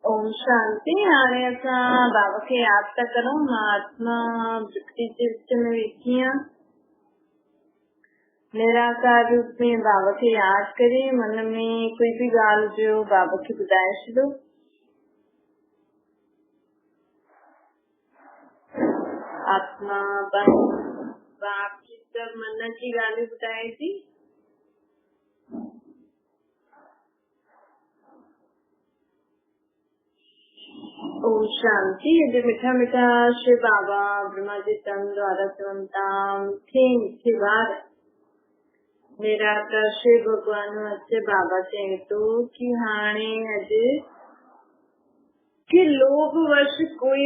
ओम शांति। हाणे असां बाबा खे याद था करूं। महात्मा वृत्ति चित्त में विखिया निराकार रूप में बाबा खे याद करे। मन में कोई भी ॻाल्हि जो बाबा खे ॿुधाए छॾो। आत्मा बाप जी सब मन जी ॻाल्हियूं ॿुधाए थी। ओम शांति। अॼु मिठा मिठा श्री बाबा ब्रह्मा जी तन द्वारा चवंता मीठे मीठे बार निराकार श्री भगवान अचे बाबा चए तो कि हाणे अॼु कि लोभ वश कोई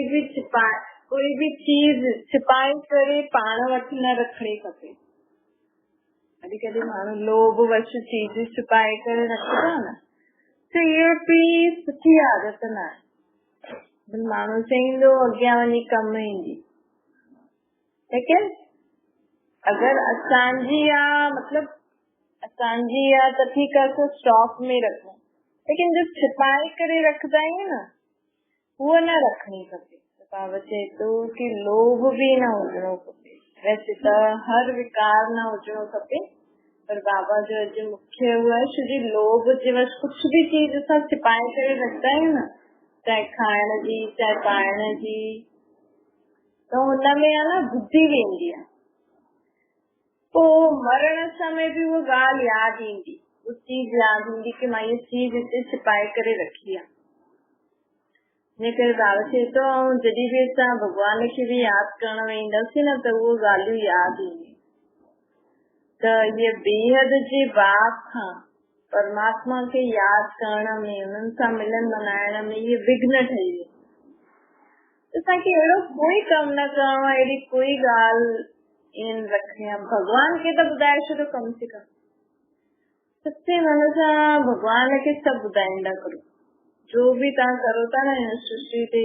भी चीज छिपाए करे पाण वटि न रखणी खपे। कॾहिं कॾहिं माण्हू लोभ वश चीज छिपाए करे रखंदा न, त इहो बि सुठी आदत न आहे। माण्हू चईंदो अॻियां वञी कम ईंदी, लेकिन अगरि असांजी आहे त ठीकु आहे, स्टॉक में रखूं, लेकिन जो छिपाए करे रखंदा आहियूं न, उहो न रखणी खपे। बाबा चए थो कि लोभ भी न हुजणो खपे। वैसे त हर विकार न हुजणो खपे, पर बाबा जो अॼु मुख्य हुआ है लोभ जे वश कुछ भी चीज असां छिपाए करे रखंदा आहियूं न, चाहे खाइण जी चाहे पाइण जी, तो हुनमें आहे न बुद्धि वेंदी आहे। पोइ मरण समय भी वो ॻाल्हि यादि ईंदी, वो चीज यादि ईंदी कि मां ये चीज हिते छिपाए करे रखी आहे। इन करे बाबा चए थो जॾहिं बि असां भॻवान खे भी यादि करण वेंदासीं न, त उहो ॻाल्हियूं यादि ईंदियूं। त इहे बेहद जे बाप खां परमात्मा खे यादि करण में, उन्हनि सां मिलन मनाइण में इहे विघ्न ठही वियो। असांखे अहिड़ो कोई कम न करणो आहे, अहिड़ी कोई ॻाल्हि इन रखणी आहे। भॻवान खे त ॿुधाए छॾो, कम से कम सच्चे मन सां भॻवान खे सभु ॿुधाईंदा करो। जो भी तव्हां करो था न हिन सृष्टि ते,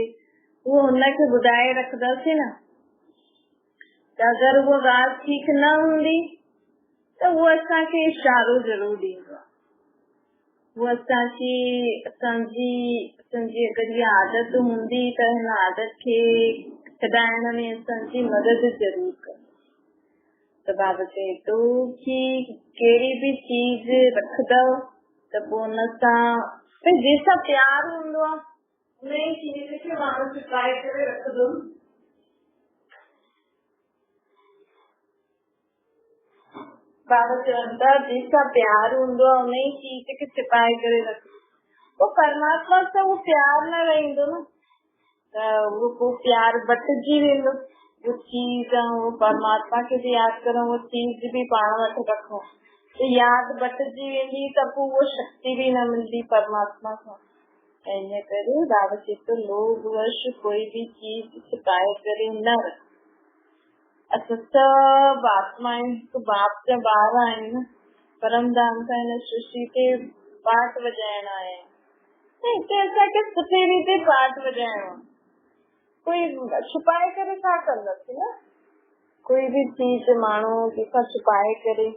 उहो हुनखे ॿुधाए रखंदासीं न, त अगरि उहा ॻाल्हि ठीकु न हूंदी त उहो असांखे इशारो ज़रूर ॾींदो आहे। वो असांजी अगरि इहा आदत हूंदी त हिन आदत खे छॾाइण में असांजी मदद ज़रूर कंदो। त बाबा चए थो कि कहिड़ी भी चीज रखंदव त पोइ हुन सां जंहिंसां प्यार हूंदो आहे उन ई चीज खे माण्हू छिपाए करे रखंदो। बाबा चवनि था जंहिंसां प्यार हूंदो आहे उन ई चीज खे छिपाए करे रखंदो। वो परमात्मा सां उहो प्यार न रहंदो न, त उहो पोइ प्यार बटिजी वेंदो। वो चीज वो परमात्मा खे भी यादि करूं, वो चीज भी पाण वटि रखूं, तो यादि बटिजी वेंदी, त पोइ उहो शक्ति भी न मिलंदी परमात्मा खां। इन करे बाबा चए थो लोभ वश कोई भी चीज छिपाए करे न रख। असां सभु आत्माएं हिकु बाप जा ॿार आहिनि, परम धाम सां हिन सृष्टि ते पाठ वॼाइण आया आहिनि। हिते असांखे सुठे रीते पाठ वॼाइणो आहे। कोई छुपाए करे छा कंदासीं न, कोई भी चीज माण्हू कंहिंखां छुपाए करे,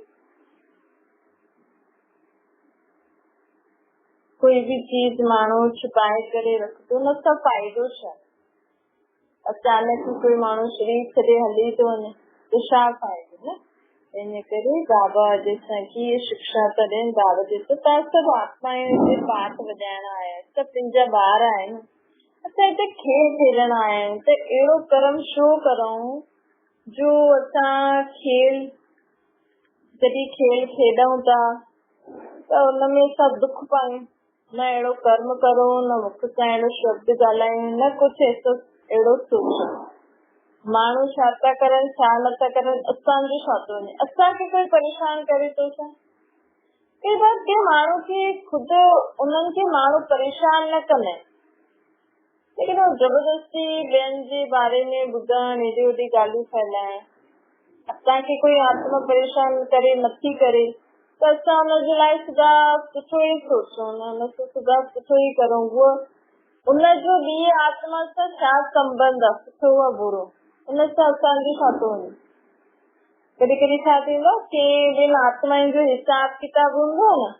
कोई भी चीज माण्हू छुपाए करे रखंदो, न त फ़ाइदो छा? अचानक कोई माण्हू शरीर छॾे हली थो वञे त छा फ़ाइदो न। इन करे बाबा अॼु असांखे इहे शिक्षा था ॾियनि। बाबा चए थो तव्हां सभु आत्माएं हिते पाठ वॼाइण आया आहियो, सभु पंहिंजा ॿार आहिनि। असां हिते खेल खेलण आया आहियूं, त अहिड़ो कर्म छो करूं जो असां जॾहिं खेल खेॾूं था त उनमें असां दुख पायूं। न अहिड़ो कर्म करो, न मुख सां अहिड़ो शब्द ॻाल्हायूं, न कुझु अहिड़ो सोचो। माण्हू छा था करनि छा नथा करनि, असांजो छा थो वञे? असांखे कोई परेशान करे थो छा? कई बार के माण्हू खे ख़ुदि उन्हनि खे माण्हू परेशान न कंदा आहिनि, लेकिन वो जबरदस्ती ॿियनि जे बारे में ॿुधण, हेॾी होॾी ॻाल्हियूं फैलाइण। असांखे कोई आत्मा परेशान करे नथी करे त असां हुनजे लाइ सदा सुठो ई सोचूं, हुनखे सदा सुठो ई करूं। उनजो ॿी आत्मा सां छा संबंध आहे, सुठो या बुरो, उन सां असांजो छा थो वञे? कॾहिं कॾहिं छा थींदो कि ॿिनि आत्माउनि जो हिसाब किताब हूंदो न,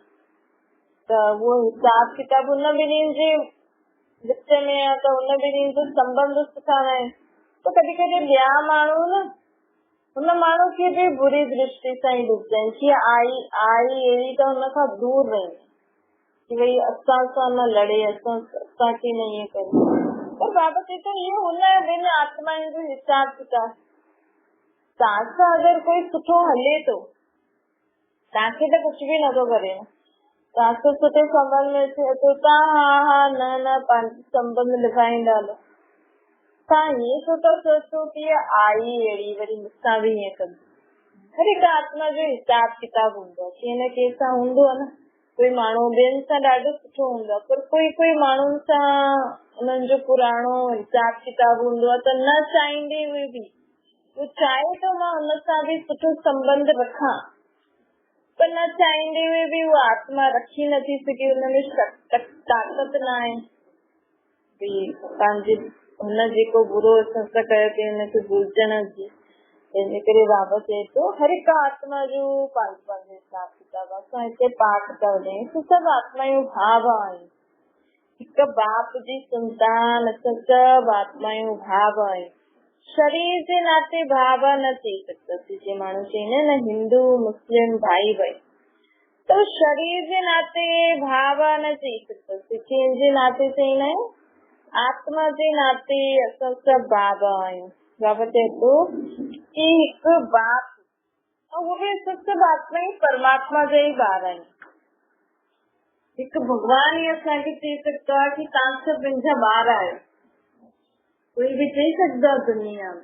त उहो हिसाब किताब हुन ॿिन्हिनि जे विच में आहे त हुन ॿिन्हिनि जो संबंध सुठा न आहिनि, त कॾहिं कॾहिं ॿिया माण्हू न हुन माण्हू खे बि बुरी दृष्टि सां ई ॾिसंदा आहिनि कि आई अहिड़ी त हुन खां दूर रही कि भई असां सां न लड़े, असांखे न ईअं करे। पर बाबा चए थो इहो हुन ॿिनि आत्माउनि जो हिसाब किताब। तव्हां सां अगरि कोई सुठो हले थो, तव्हांखे त कुझु बि नथो करे न, तव्हांखे सुठे संबंध में थिए थो, तव्हां हा न पंहिंजो संबंध निभाईंदा हलो। तव्हां हीअं छो था सोचो कि आई अहिड़ी वरी मूंसां बि हीअं कंदी। हर हिकु आत्मा जो हिसाब किताब हूंदो आहे, कंहिं न कंहिं सां हूंदो आहे न। कोई माण्हू ॿियनि सां ॾाढो सुठो हूंदो आहे, पर कोई माण्हुनि सां उन्हनि जो पुराणो हिसाब किताब हूंदो आहे, त न चाहींदे हुए बि वो चाहे तो मां हुन सां बि सुठो संबंध रखां, पर न चाहींदे हुए बि वो आत्मा रखी नथी सघे, हुनमें ताक़त न आहे पंहिंजे हुन जेको बुरो संस्कार कयो अथई हुनखे भुलजण जी। तंहिंजे करे बाबा चए थो हर हिकु आत्मा जो पंहिंजो हिसाब किताब। असां हिते पाठ करंदा आहियूं, सभु आत्मायूं भाव आहिनि, हिकु बाप जी संतान, सभु आत्मायूं भाव आहिनि। शरीर जे नाते भाव न थी सघंदासीं, जे माण्हू चईंदा न हिंदू मुस्लिम भाई भाई, तो शरीर जे नाते भाव न थी सघंदासीं। कंहिंजे नाते चईंदा आहियूं, आत्मा जे नाते असां सभु भाव आहियूं। बाबा चए थो कि हिकु बाप, ऐं उहे बि सभु आत्मा ई परमात्मा जा ई ॿार आहिनि। हिकु भॻवान ई असांखे चई सघंदो आहे कि तव्हां सभु मुंहिंजा ॿार आहियो। कोई बि चई सघंदो आहे दुनिया में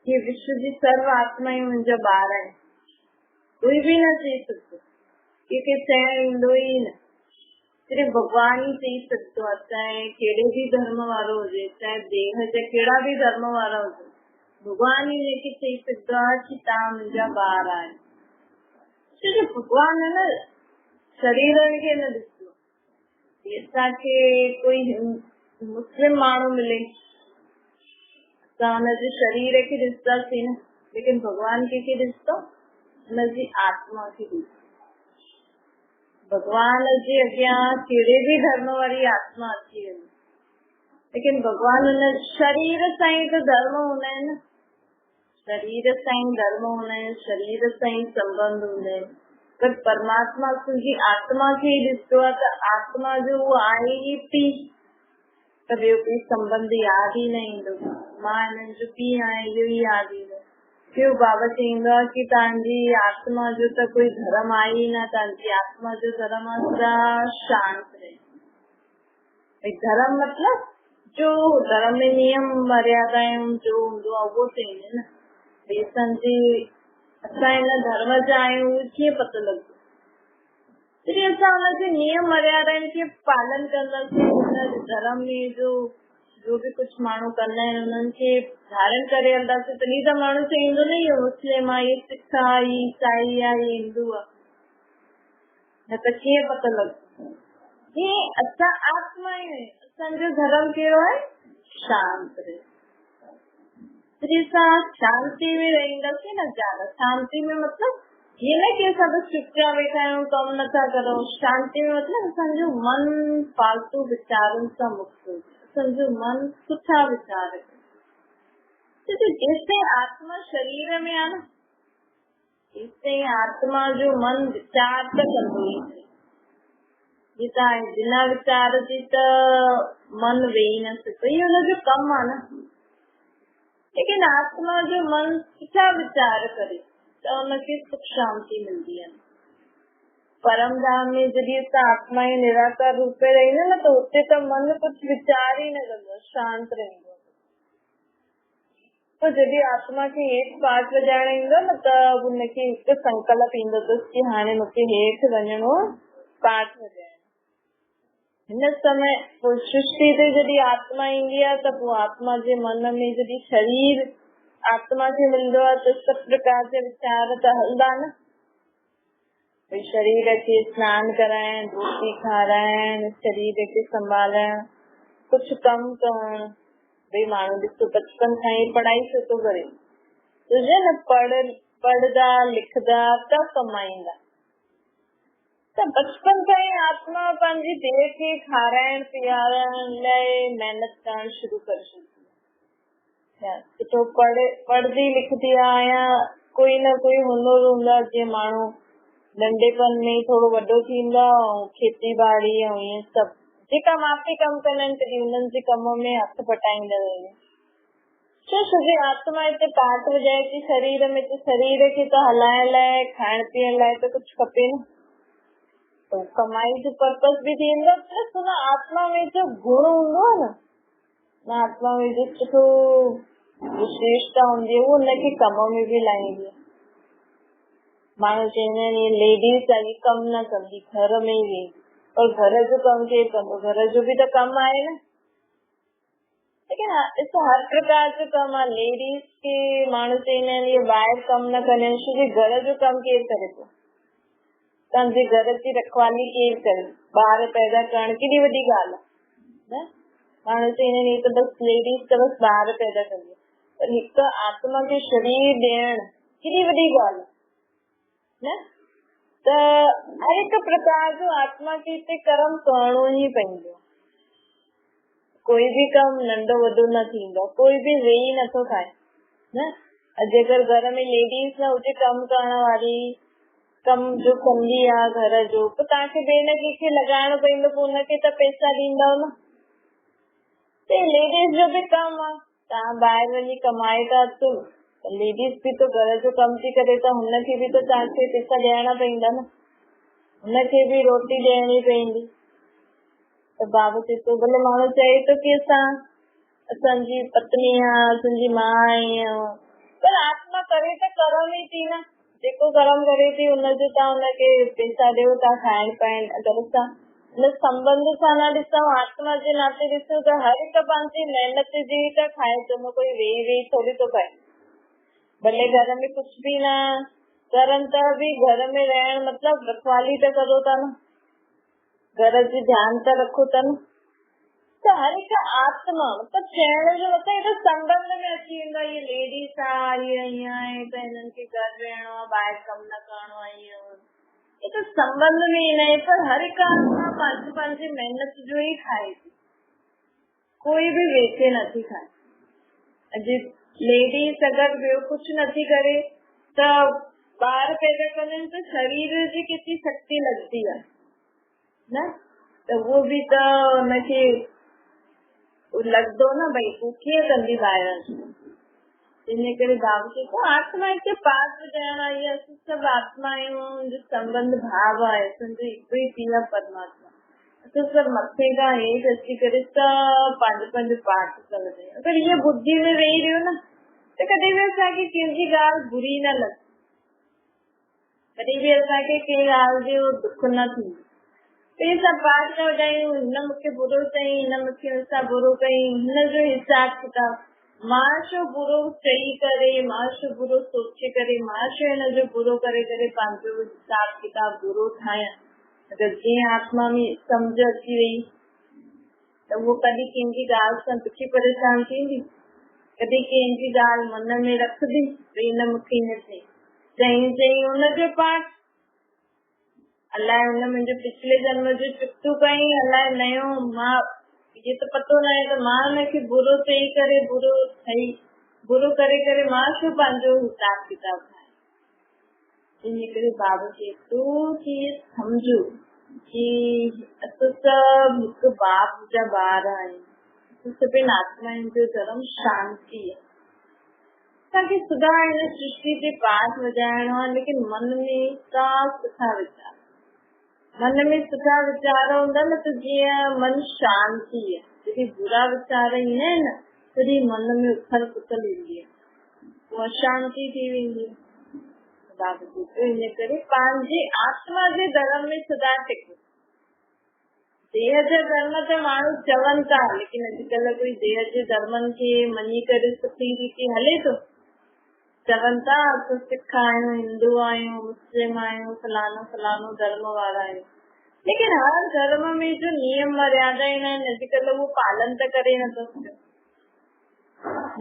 कि विश्व जी सर्व आत्मायूं मुंहिंजा ॿार आहिनि? कोई बि न चई सघंदो, कंहिंखे चइणु ईंदो ई न। सिर्फ़ु भॻवान ई चई सघंदो आहे, चाहे कहिड़े बि धर्म वारो हुजे, चाहे देह जा कहिड़ा बि धर्म वारा हुजे, भॻवान ई हिनखे चई सघंदो आहे कि तव्हां मुंहिंजा ॿार आहियो। सिर्फ़ु भॻवान न शरीरनि खे न ॾिसंदो। असांखे कोई मुस्लिम माण्हू मिले, असां हुनजे शरीर खे ॾिसंदासीं न, लेकिन भॻवान कंहिंखे ॾिसंदो? हुनजी आत्मा खे ॾिसंदो। भगवान जे अॻियां कहिड़े बि धर्म वारी आत्मा अची वञे, लेकिन भगवान हुन शरीर सां ई त धर्म हूंदा आहिनि, शरीर सां ई धर्म हूंदा आहिनि, शरीर सां ई संबंध हूंदा आहिनि। पर परमात्मा तुंहिंजी आत्मा खे ई ॾिसंदो आहे, त आत्मा जो उहो आहे ई पीउ, त ॿियो कोई संबंध यादि ई न ईंदो। मां हिननि जो पीउ आहियां इहो ई यादि ईंदो। ॿियो बाबा चईंदो आहे कि तव्हांजी आत्मा जो त कोई धर्म आहे ई न, तव्हांजी आत्मा जो धर्म आहे शांत रहे। धर्म मतलब जो धर्म में नियम मर्यादाऊं जो हूंदो आहे उहो चईंदे न। भई असांजी असां हिन धर्म जा आहियूं कीअं पतो लॻंदो? जॾहिं असां हुनजे नियम मर्यादाउनि खे पालन कंदासीं, हुन धर्म में जो बि कुझु माण्हू कंदा आहिनि उन्हनि खे धारण करे हलंदासीं, तॾहिं त माण्हू चईंदो न इहो मुस्लिम आहे, इहो सिख आहे, इहो ईसाई आहे, इहो हिंदू आहे। न त कीअं पतो लॻंदो? कीअं असां आत्मा आहियूं, असांजो धर्म कहिड़ो आहे? शांत रहे। जॾहिं असां शांति में रहंदासीं न, ज्यादा शांति में मतलब ये न कि असां बसि चुपचाप वेठा आहियूं, कमु नथा करूं। शांति में मतलब असांजो मन फालतू वीचारनि सां मुक्त हुजे, असांजो मन सुठा वीचार करे। जेसिताईं आत्मा शरीर में आहे न, तेसिताईं आत्मा जो मन वीचार त कंदो ई आहे। तव्हां बिना वीचार जे त मन वेही न सघे, इहो हुनजो कमु आहे न। लेकिन आत्मा जो मन सुठा वीचार करे त हुनखे सुख शांति मिलंदी आहे। परम धाम में जॾहिं असां आत्मा जे निराकार रूप में रहंदा न, त हुते त मन कुझु वीचार ई न कंदो, शांत रहंदो। तो जॾहिं आत्मा खे हेठि पाठ वॼाइण ईंदो न, त हुनखे हिकु संकल्प ईंदो अथसि कि हाणे मूंखे हेठि वञिणो पाठ वॼाइण। हिन समय सृष्टि ते जॾहिं आत्मा ईंदी आहे त पोइ आत्मा जे मन में जॾहिं शरीर आत्मा खे मिलंदो आहे त सभु प्रकार जा वीचार त हलंदा न। भई शरीर खे स्नान कराइण, रोटी खाराइण, शरीर खे संभालण, कुझु कमु करण। भई माण्हू ॾिसो बचपन खां ई पढ़ाई छो थो करे, न पढ़ंदा लिखंदा त कमाईंदा, त बचपन खां ई आत्मा पंहिंजी देह खे खाराइण पीआरण लाइ महिनत करण शुरू करे छॾी। सुठो पढ़ंदी लिखंदी आहे या कोई न कोई हुनर हूंदो आहे जीअं माण्हू नंढेपन में थोरो वॾो थींदो आहे, खेती बाड़ी ऐं ईअं सभु जेका माउ पीउ कमु कंदा आहिनि तॾहिं उन्हनि जे कम में हथ बटाईंदा आहिनि। छो सॼी आत्मा हिते पाठ वॼाए थी शरीर में, त शरीर खे त हलाइण लाइ खाइण पीअण लाइ त कुझु खपे न, तो कमाई जो पर्पस बि थींदो, प्लस हुन आत्मा में जो गुण हूंदो आहे न, आत्मा में जो सुठो विशेषता हूंदी आहे, उहो हुनखे कम में बि लाईंदी आहे। माण्हू चवंदा आहिनि लेडीज़ अॼु कमु न कंदी, घर में ई वेंदी, और घर जो कमु केरु कंदो? घर जो बि त कमु आहे न। लेकिन ॾिसो हर प्रकार जो कमु आहे। लेडीज़ खे माण्हू चवंदा आहिनि इहे ॿाहिरि कमु न कंदा आहिनि, छो कि घर जो कमु केरु करे थो? तव्हांजे घर जी रखवाली केरु करे? ॿार पैदा करण केॾी वॾी ॻाल्हि आहे न। माण्हू चवंदा आहिनि इहे त बसि लेडीज़ त बसि ॿार पैदा कंदी, पर हिकु आत्मा खे शरीर ॾियण केॾी वॾी ॻाल्हि आहे न। त हर हिकु प्रकार जो आत्मा खे हिते कर्म करणो ई पवंदो। कोई बि कमु नंढो वॾो न थींदो, कोई बि वेही नथो खाए न। अॼु अगरि घर में लेडीज़ न हुजे कमु करण वारी, कमु जो कंदी आहे घर जो, पोइ तव्हांखे ॿिए न कंहिंखे लॻाइणो पवंदो, पोइ हुनखे त पैसा ॾींदव न। त लेडीज़ जो बि कमु आहे, तव्हां ॿाहिरि वञी कमाए था अचो, लेडीज़ बि तो घर जो कमु थी करे, त हुनखे बि त तव्हांखे पैसा ॾियणा पवंदा न, हुनखे बि रोटी ॾियणी पवंदी। त बाबा चए थो भले माण्हू चए थो कि असांजी पत्नी आहे, असांजी मां आहे, पर आत्मा करे त कर्म ई थी न। जेको कर्म करे थी हुनजो तव्हां हुनखे पैसा ॾियो था खाइण पाइण। अगरि असां हिन संबंध सां न ॾिसूं, आत्मा जे नाते ॾिसूं, त हर हिकु पंहिंजी महिनत जी त खाए थो, कोई वेही वेही थोरी थो खाए। भले घर में कुझु बि न करनि त बि घर में रहण मतिलबु रखवाली त करो था न, घर जी ध्यानु त रखो था न। त हर हिकु आत्मा मतिलबु चइण जो मतिलबु हेॾो संबंध में अची वेंदो आहे। इहे लेडीज़ आहे, ईअं आहे त हिननि खे घर रहणो आहे, ॿाहिरि कमु न करणो आहे, ईअं त संबंध में ई न आहे। पर हर हिकु आत्मा पंहिंजी पंहिंजी महिनत जो ई खाए थी, कोई बि वेचे नथी खाए। अॼु लेडीज़ अगरि ॿियो कुझु नथी करे त ॿार पैदा कंदा आहिनि, त शरीर जी केतिरी शक्ति लॻंदी आहे न, त उहो बि त हुनखे लॻंदो न, भई तूं कीअं कंदी ॿाहिरि। इन करे बाबा चए थो आत्मा हिते पाठ ॿुधाइण आई आहे। असां सभु आत्मा आहियूं, जो संबंध भाव आहे, असांजो हिकु ई पीउ आहे परमात्मा। असां सभु मथे खां हेठि अची करे सभु पंहिंजो पंहिंजो पाठ कंदा आहियूं। अगरि इहा बुद्धि में वेही रहियो न, त कॾहिं बि असांखे कंहिंजी ॻाल्हि बुरी न लॻे, कॾहिं बि असांखे कंहिं ॻाल्हि जो दुख न थींदो। त असां पाठ न वॼायूं, हिन मूंखे बुरो चई, हिन मूंखे मूंसां बुरो कई, हिनजो हिसाब किताब मां छो बुरो चई करे, मां छो बुरो सोचे करे, मां छो हिनजो बुरो करे करे पंहिंजो हिसाब किताब बुरो ठाहियां। अगरि जीअं आत्मा में सम्झ अची वई त उहो कॾहिं कंहिंजी ॻाल्हि सां दुखी परेशान थींदी, कॾहिं कंहिंजी ॻाल्हि मन में रखंदी, भई हिन मूंखे हीअं चई, चई चई हुनजो पाठ, अलाए हुन मुंहिंजो पिछले जन्म जो चुकतो कई, अलाए नयो, मां ये त पतो न आहे त मां हुनखे बुरो चई करे, बुरो करे करे मां छो पंहिंजो हिसाब किताब ठाहे। इन करे बाबा चए थो कि सम्झो कि असां सभु हिकु बाप जा ॿार आहियूं, असां सभिनि आत्माउनि जो धर्म शांती आहे। असांखे सुधा हिन सृष्टि ते पाठ वॼाइणो आहे, लेकिन मन में सुठा वीचार, मन में सुठा वीचार हूंदा न, त जीअं मन शांती आहे। जॾहिं बुरा वीचार ईंदा आहिनि न, तॾहिं मन में उथल पुथल ईंदी आहे, उहा अशांती थी वेंदी आहे। इन करे पंहिंजी आत्मा जे धर्म में सदा टिको। देह जे धर्म त माण्हू चवनि था, लेकिन अॼुकल्ह कोई देह जे धर्मनि खे मञी करे सुठी रीति हले थो। चवनि था असां सिख आहियूं, हिंदू आहियूं, मुस्लिम आहियूं, फलानो फलानो धर्म वारा आहियूं, लेकिन हर धर्म में जो नियम मर्यादा आहिनि अॼुकल्ह उहो पालन त करे नथो सघे।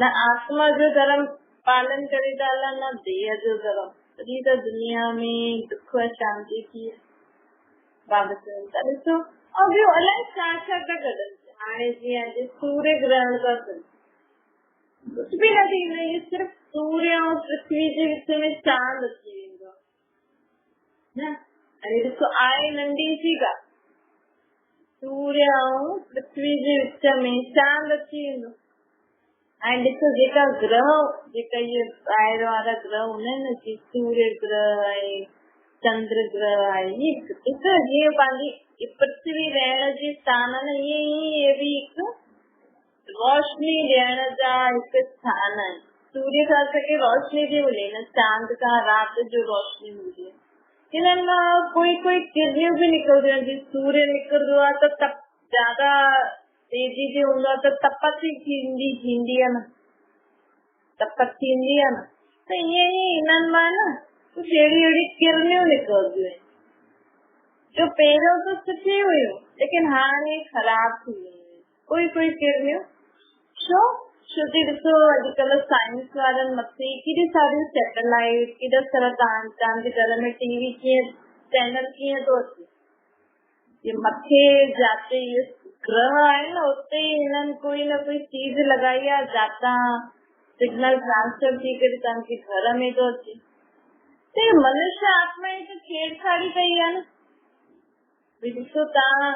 न आत्मा जो धर्म पालन करे था हलनि, न देह जो धर्म, तॾहिं त दुनिया में दुख शांती थी। बाबा चवनि था ॾिसो और ॿियो अलाए छा छा था कढनि। हाणे जीअं अॼु सूर्य ग्रहण था कनि, कुछ भी न थींदो, ये सिर्फ सूर्य और पृथ्वी जे विच में चांद अची वेंदो न। अरे ॾिसो आहे नंढी सी ॻाल्हि, सूर्य ऐं पृथ्वी जे विच में चांद अची वेंदो। ऐं ॾिसो जेका ग्रह, जेका इहे ॿाहिरि वारा ग्रह हूंदा आहिनि न, सूर्य ग्रह आहे, चंद्र ग्रह आहे, ॾिसो जीअं पंहिंजी पृथ्वी रहण जी स्थान आहे न, ईअं ई इहे बि हिकु रोशनी ॾियण जा हिकु स्थान आहे। सूर्य खां असांखे रोशनी थी मिले न, चांद खां राति जो रोशनी मिलंदी आहे। हिननि मां कोई कोई किरणियूं बि निकिरंदियूं आहिनि। जीअं सूर्य निकिरंदो आहे त तप ज्यादा तेजी ते हूंदो आहे त तपत थींदी आहे न, तपत थींदी आहे न, त ईअं ई हिननि मां न कुझु अहिड़ी अहिड़ी किरणियूं निकिरंदियूं आहिनि जो पहिरियों त सुठी हुयूं लेकिन हाणे ख़राब थी वियूं आहिनि। कोई कोई किरणियूं छो छोकी ॾिसो अॼुकल्ह साइंस वारनि मथे केॾी सारियूं सैटेलाइट, केॾा सारा तव्हांजे घर में टीवी कीअं चैनल कीअं थो अचे, ये मथे जाते ये ग्रह आहे न उते हिननि कोई न कोई चीज लॻाई आहे जाता सिग्नल ट्रांसफर थी करे तव्हांजे घर में थो अचे। त मनुष्य आत्मा जी त छेड़छाड़ी कई आहे न। ॾिसो तव्हां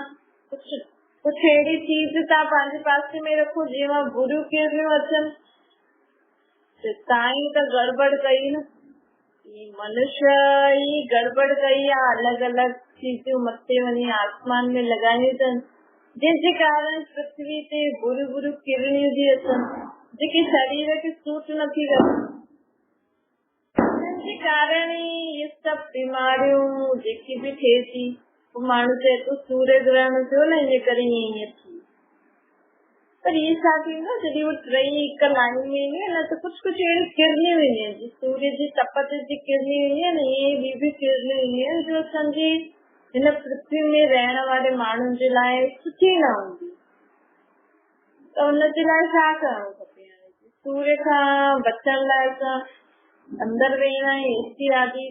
कुछ अहिड़ी चीज तव्हां पंहिंजे पासे में रखो जंहिंमां बुरियूं किरणियूं अचनि, तव्हां ई त गड़बड़ कई न। मनुष्य ई गड़बड़ कई आहे, अलॻि अलॻि चीजूं मथे वञी आसमान में लॻायूं अथनि जंहिंजे कारण पृथ्वी ते बुरियूं बुरियूं किरणियूं थी अचनि जेके शरीर खे सूट नथी करनि। हिनजे कारण ई इहे सभु बीमारियूं जेकी बि थिए थी, माण्हू चए थो सूर्य ग्रहण थियो न इन करे ईअं थी। पर इहे छा थींदो जॾहिं उहे टई हिकु लाइन में ईंदियूं न त कुझु कुझु अहिड़ी किरणियूं ईंदियूं आहिनि, सूर्य जी तपत जी किरणियूं ईंदियूं आहिनि, इहे ॿी बि किरणियूं ईंदियूं आहिनि जो असांजी हिन पृथ्वी में रहण वारे माण्हुनि जे लाइ सुठी न हूंदी। त हुनजे लाइ छा करणु खपे? सूर्य खां बचण लाइ असां अंदरि वेहणा आहियूं, एसी आदि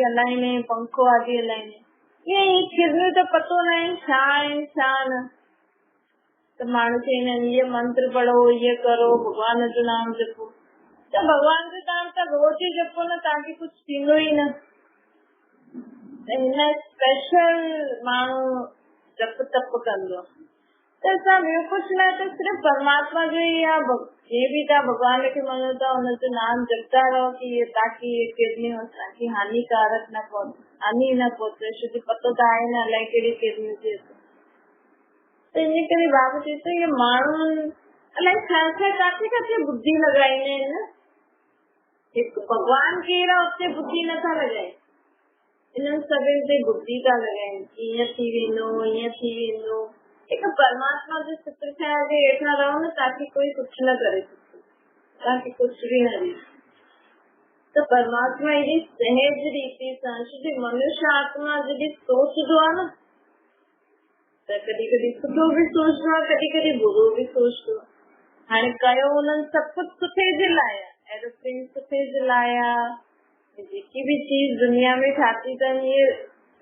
हलाईंदा आहियूं, पंखो आदि हलाईंदा आहियूं। ईअं किरणियूं त पतो न आहिनि छा आहिनि छा न। त माण्हू चवंदा आहिनि इहे मंत्र पढ़ो, इहे करो, भॻवान जो नाम जपो। त भॻवान जो नाम त रोज़ ई जपो न, तव्हांखे कुझु थींदो ई न। त हिन स्पेशल माण्हू जप तप कंदो त असां ॿियो कुझु न, त सिर्फ़ु परमात्मा जो ई आहे। जे बि तव्हां भॻवान खे मञो था हुनजो नाम जपदा रहो कि ताकि इहे किरणियूं असांखे हानिकारक न पहुचे, हानि न पहुचे, छोकी पतो त आहे न अलाए कहिड़ी किरणियूं थी अचे। त इन करे बाबा चए थो इहे माण्हू अलाए छा छा किथे किथे बुद्धि लॻाईंदा आहिनि न। हिकु भॻवान केरु आहे उते बुद्धि नथा लॻाइनि, इन्हनि सभिनि ते बुद्धि था लॻाइनि, ईअं थी वेंदो ईअं थी वेंदो। हिकु परमात्मा जो चित्र ठाहे जे हेठां रहो न, ताकि कोई कुझु न करे सघे, ताकि कुझु बि न ॾे। त परमात्मा एॾी सहज रीति सां, छोकी मनुष्य आत्मा जॾहिं सोचदो आहे न त कॾहिं कॾहिं सुठो बि सोचदो आहे, कॾहिं कॾहिं बुरो बि सोचदो आहे। हाणे कयो हुननि सभु कुझु सुठे जे लाइ, एरोप्लेन सुठे जे लाइ, जेकी बि चीज दुनिया में ठाती अथनि इहे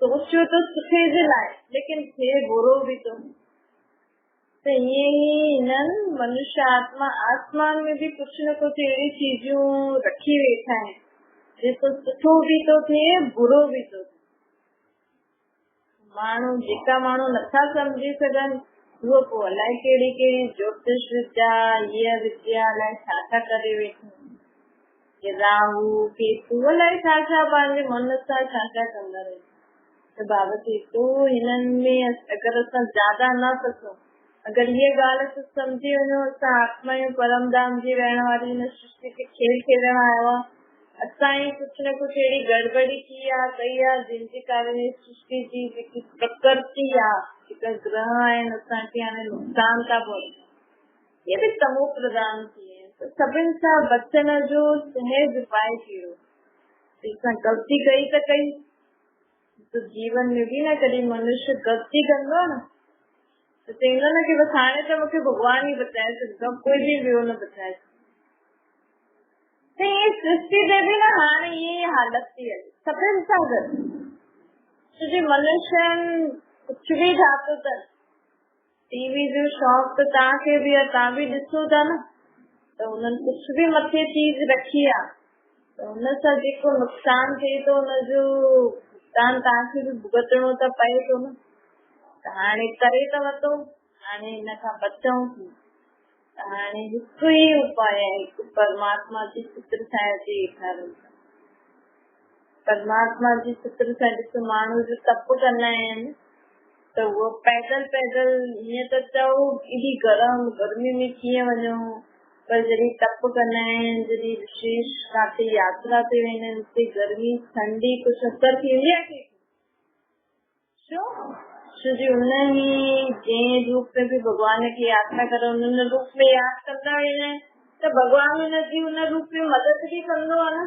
सोचियो त सुठे जे लाइ, लेकिन थिए बुरो बि थो। त ईअं ई हिननि मनुष्य आत्मा आसमान में बि कुझु न कुझु अहिड़ी चीजूं रखी वेठा आहिनि जेको सुठो बि थो थिए बुरो बि थो थिए। माण्हू जेका माण्हू नथा सम्झी सघनि उहो पोइ अलाए कहिड़ी कहिड़ी ज्योतिष विद्या, हीअ विद्या अलाए छा छा करे वेठो, राहु केतु अलाए छा छा पंहिंजे मन सां छा छा कंदा रहे। त बाबा चए थो हिननि में अगरि असां ज्यादा न सघूं, अगरि ये ॻाल्हि असां सम्झी वञो असां आत्मा आहियूं, परम धाम जी रहण वारी हिन सृष्टि खे खेल खेलण आयो आहे, असां ई कुझु न कुझु अहिड़ी गड़बड़ी की आहे कई आहे जंहिंजे कारण सृष्टि जी जेकी प्रकृति आहे, जेका ग्रह आहिनि असांखे हाणे नुक़सान था पहुचनि, इहे बि तमो प्रधान थी आहिनि। त सभिनि सां बचण जो सहज उपाय कहिड़ो? असां ग़लती कई त कई, तो जीवन में भी ना कभी मनुष्य गलती कंदो न तो चवंदो न कि बस हाणे त मूंखे भॻवान ई बचाए सघंदो, कोई बि ॿियो न बचाए सघंदो। त इहे सृष्टि ते बि न हाणे इहे हालत थी हले सभिनि सां गॾु, तो जी मनुष्य कुछ भी ठातो था, टीवी जो शौक़ तो तव्हांखे बि आहे, तव्हां बि ॾिसो था न, त उन्हनि कुछ भी मथे चीज रखी आहे त उन सां जेको नुक़सान थिए थो उनजो भुगतान तव्हांखे बि भुगतणो त पए थो न। त हाणे करे त वरितो, हाणे हिन खां बचूं थी। हाणे हिकु ई उपाय आहे, हिकु परमात्मा जी चित्र ठाहे जे हेठां रहो। परमात्मा जी चित्र सां ॾिस माण्हू जो तप कंदा आहिनि त उहो पैदल पैदल ईअं त चओ एॾी गर्मी में कीअं वञो, पर जॾहिं तप कंदा आहिनि, जॾहिं विशेष काथे यात्रा ते वेंदा आहिनि, उते गर्मी ठंडी कुछ असर थींदी आहे छो? जी उन ही जंहिं रूप में भी भगवान की यात्रा करो उन रूप में याद कंदा वेंदा आहिनि त भगवान हुनजी उन रूप में मदद भी कंदो आहे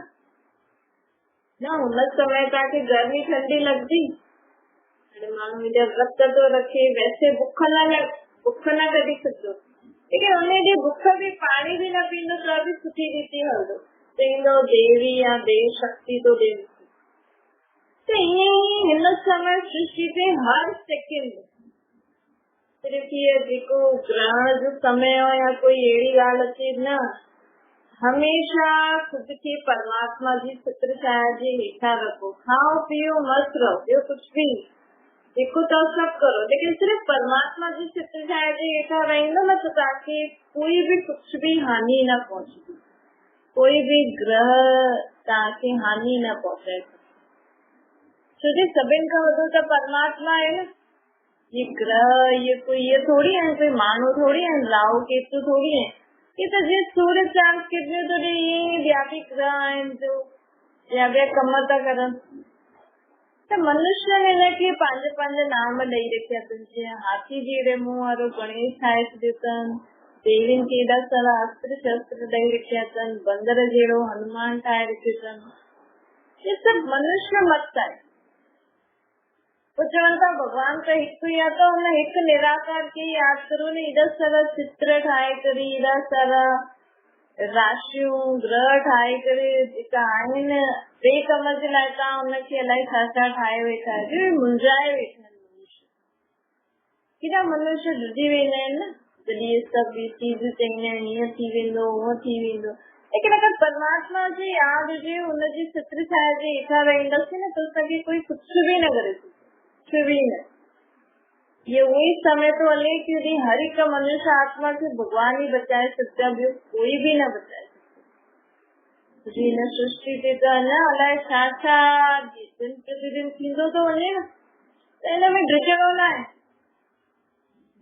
न। उन समय तव्हांखे गर्मी ठंडी लॻंदी, माण्हू हेॾा व्रत थो रखे, वैसे बुख न कढी सघंदो, लेकिन उन ॾींहुं बुख भी पाणी भी न पींदो त बि सुठी रीति हलंदो, चईंदो देवी या देव शक्ति तो ॾे। तो हिन समय सृष्टि पे हर सेकंड सिर्फ ये जेको ग्रहण जो समय हो या कोई अहिड़ी ॻाल्हि अचे न, हमेशा खुद खे परमात्मा जी चित्र छाया जे हेठां रखो, खाओ पीओ मस्त रहो, ॿियो कुछ भी जेको तव्हां सभु करो, लेकिन सिर्फ परमात्मा जी चित्र छाया जे हेठां रहंदो न त तव्हांखे कोई भी कुछ भी हानि न पहुचंदी, कोई भी ग्रह तव्हांखे हानि न पहुचाए। छोजे सभिनि खां वॾो त परमात्मा आहे न, ये ग्रह ये थोड़ी है, कोई माण्हू थोड़ी है, राहु केतु थोड़ी है, ये तो जीअं सूर्य चांद किरने तो ॾे ईअं ॿिया बि ग्रह आहिनि जो ॿिया कम था करनि। त मनुष्य हिनखे पंहिंजा पंहिंजा नाम ॾेई रखिया अथनि, जीअं हाथी जहिड़े मुंहं वारो गणेश ठाहे छॾियो अथनि, देवियुनि खे एॾा सारा अस्त्र शस्त्र ॾेई रखिया अथनि, बंदर जहिड़ो हनुमान ठाहे रखियो अथनि, ये सभु मनुष्य मत आहे। तो चवनि था भगवान त हिकु ई आहे, त हुन हिकु निराकार खे याद करो न, एॾा सारा चित्र ठाहे करे, एॾा सारा राशियूं ग्रह ठाहे करे जेका आहिनि ॿिए कम जे लाइ तव्हां हुनखे अलाए छा छा ठाहे वेठा आहियो, मुंझाए वेठा आहिनि मनुष्य। केॾा मनुष्य ॾुझी वेंदा आहिनि न, जॾहिं इहे सभु चीज़ चईंदा आहिनि हीअं थी वेंदो हूअं थी वेंदो, लेकिन अगरि परमात्मा जी यादि हुजे, हुनजी चित्र छाया जे हेठां रहंदासीं न त असांखे कोई कुझु बि न करे सघे, भी न। ये वही समय तो हले कि हर एक मनुष्य आत्मा से भगवान ही बचाए सकता, ॿियो कोई भी न बचाए सकता। हिन सृष्टि ते त न अलाए छा छा दिन प्रतिदिन थींदो थो वञे न, त हिन में ॾिसणो न आहे।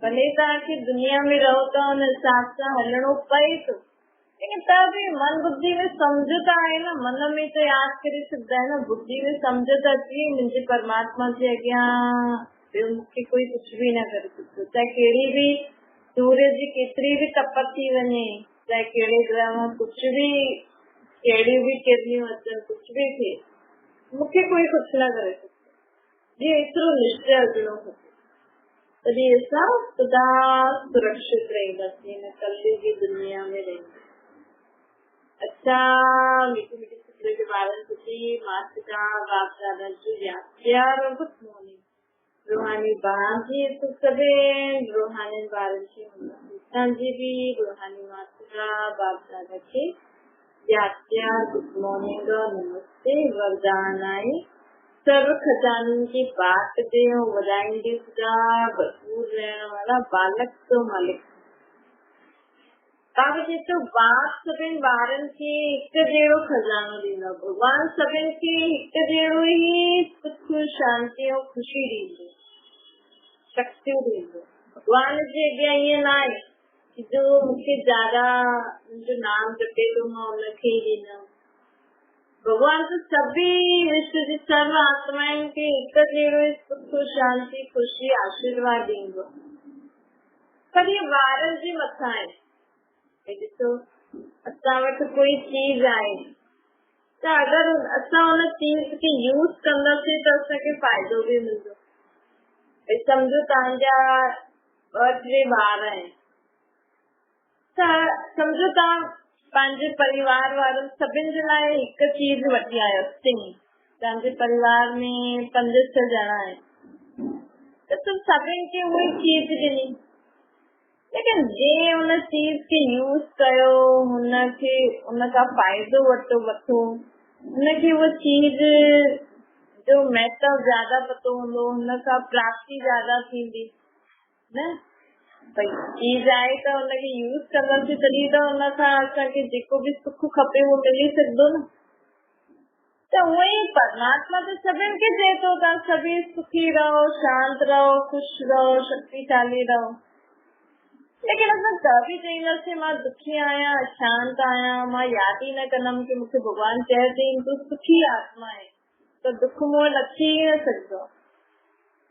भले तव्हांखे दुनिया में रहो था हुन हिसाब सां हलणो पए थो, लेकिन त बि मन बुद्धि में सम्झ त आहे न, मन में त यादि करे सघंदा आहिनि न, बुद्धि में सम्झ त अची मुंहिंजे परमात्मा जे अॻियां ॿियो मूंखे कोई कुछ भी न करे सघंदो, चाहे कहिड़ी भी सूर्य जी केतिरी भी तपत थी वञे, चाहे कहिड़े ग्रह में कुछ भी कहिड़ी भी किरणियूं अचनि, कुछ भी थिए, मूंखे कोई कुछ न करे सघंदो। जी एतिरो निश्चय हुजणो खपे, तॾहिं असां सदा सुरक्षित रहंदासीं हिन कलयुगी दुनिया में रहंदासीं। अच्छा मीठी मीठी चित्र के बारे में मासिका बाप दादा जी प्यार और गुड मॉर्निंग रूहानी बाजी तो सभे रूहानी बारजी जी भी रूहानी मासिका बाप दादा के प्यार गुड मॉर्निंग नमस्ते वरदान आई सर्व खजानों की बात दे वधाईंदी सदा भरपूर रहने वाला बालक तो मालिक तो बाप सभिनि ॿारनि खे हिकु जहिड़ो खजानो ॾींदो, भगवान सभिनि खे हिकु जहिड़ो ई सुख शांति ऐं ख़ुशी ॾींदो, शक्तियूं ॾींदो। भगवान जे अॻियां ईअं न आहे कि जो मूंखे ज्यादा मुंहिंजो नाम जपे थो मां हुनखे ई ॾींदमि। भगवान तो सभी विश्व जी सर्व आत्माउनि खे हिकु जहिड़ो ई सुख शांति ख़ुशी आशीर्वाद ॾींदो, पर इहे ॿारनि जे मथां आहे। ॾिसो असां वटि कोई चीज आहे त अगरि असां हुन चीज खे यूज़ कंदासीं त असांखे फ़ाइदो बि मिलंदो। सम्झो तव्हांजा 2-3 ॿार आहिनि त सम्झो तव्हां पंहिंजे परिवार वारनि सभिनि जे लाइ हिकु चीज वठी आयो सिंग, तव्हांजे परिवार में 5-6 ॼणा आहिनि त तूं सभिनि खे उहा चीज ॾिनी, लेकिन जे उन चीज खे यूज़ कयो, हुनखे उनखां फ़ाइदो वठो, हुनखे उहा चीज जो महत्व ज्यादा पतो हूंदो, हुनखां प्राप्ति ज्यादा थींदी न। भई चीज आहे त हुनखे यूज़ कंदासीं तॾहिं त हुनखां असांखे जेको बि सुख खपे उहो मिली सघंदो न। त उहे ई परमात्मा त सभिनि खे चए थो तव्हां सभी सुखी रहो, शांत रहो, खुश रहो, शक्तिशाली रहो, लेकिन असां त बि चईंदासीं मां दुखी आहियां, अशांत आहियां, मां यादि ई न कंदमि कि मूंखे भॻवानु चए थी तूं सुखी आत्मा आहे त दुख मूं वटि अची न सघंदो।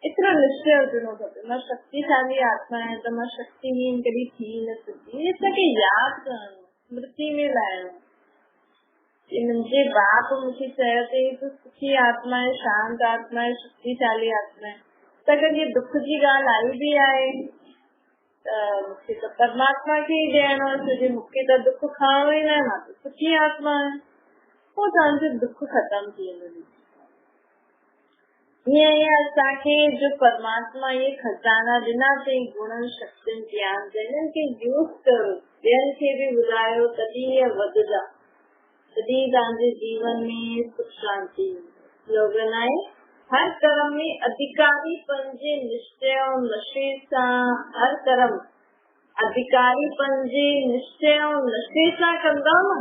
एतिरो निश्चय हुजणो खपे, मां शक्तिशाली आत्मा आहियां त मां शक्तिहीन कॾहिं थी न सघंदी। इहे असांखे यादि करणो, स्मृति में लाइणो कि मुंहिंजे बाप मूंखे चयो अथई तूं सुखी आत्मा आहे, शांत आत्मा आहे, शक्तिशाली आत्मा आहे। त अगरि इहे दुख जी ॻाल्हि आई बि आहे त मूंखे त परमात्मा खे ई ॾियणो आहे, छोकी मूंखे त दुख खणणो ई न आहे, मां त सुखी आत्मा आहियां। पोइ तव्हांजो दुख ख़तम थी वेंदो। हीअं ई असांखे जो परमात्मा इहे खज़ाना ॾिना अथई, गुणनि शक्तियुनि ज्ञान, हिननि खे यूज़ करो, ॿियनि खे बि ॿुधायो, तॾहिं इहे वधंदा, तॾहिं तव्हांजे जीवन में सुख शांति। स्लोगन आहे हर कर्म में अधिकारीपन जे निश्चय और नशे सां, हर कर्म अधिकारीपन जे निश्चय और नशे सां कंदव न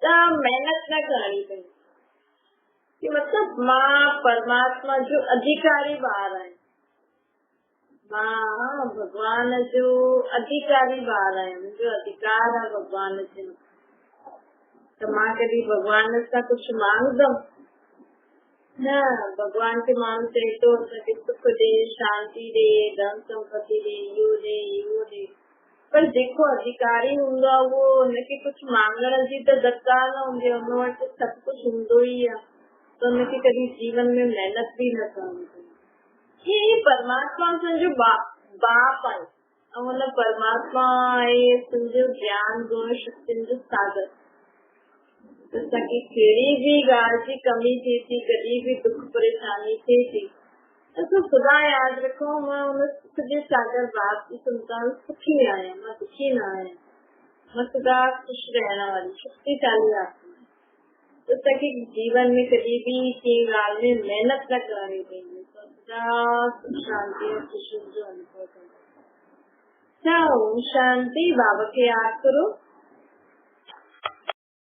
त महिनत न करणी पवंदी। कि मतलब मां परमात्मा जो अधिकारी ॿार आहियां, मां भगवान जो अधिकारी ॿार आहियां, मुंहिंजो अधिकार आहे भगवान जे, त मां कॾहिं भगवान सां कुझु मांगदमि न। भगवान खे माण्हू चए थो असांखे सुख ॾे, शांति ॾे, धन संपत्ति ॾे, इहो ॾे इहो ॾे, पर जेको अधिकारी हूंदो आहे उहो हुनखे कुझु मांगण जी त दरकार न हूंदी आहे, हुन वटि सभु कुझु हूंदो ई आहे, त हुनखे कॾहिं जीवन में महिनत बि न करणी पवंदी। ही परमात्मा असांजो बाप आहे ऐं हुन परमात्मा आहे तुंहिंजो ज्ञान गुण शक्तियुनि जो सागर। असांखे कहिड़ी बि ॻाल्हि जी कमी थिए थी, कॾहिं बि दुख परेशानी थिए थी, असां सदा यादि रखो मां हुन सुख जे सागर बाप जी संतान सुखी आहियां, मां दुखी न आहियां, मां सदा ख़ुशि रहण वारी शक्तिशाली आत्मा। तो असांखे जीवन में कॾहिं बि कंहिं ॻाल्हि में महिनत न करणी पवंदी, सदा सुख शांति और ख़ुशी जो अनुभव कंदा। ओम शांति। बाबा खे यादि करो।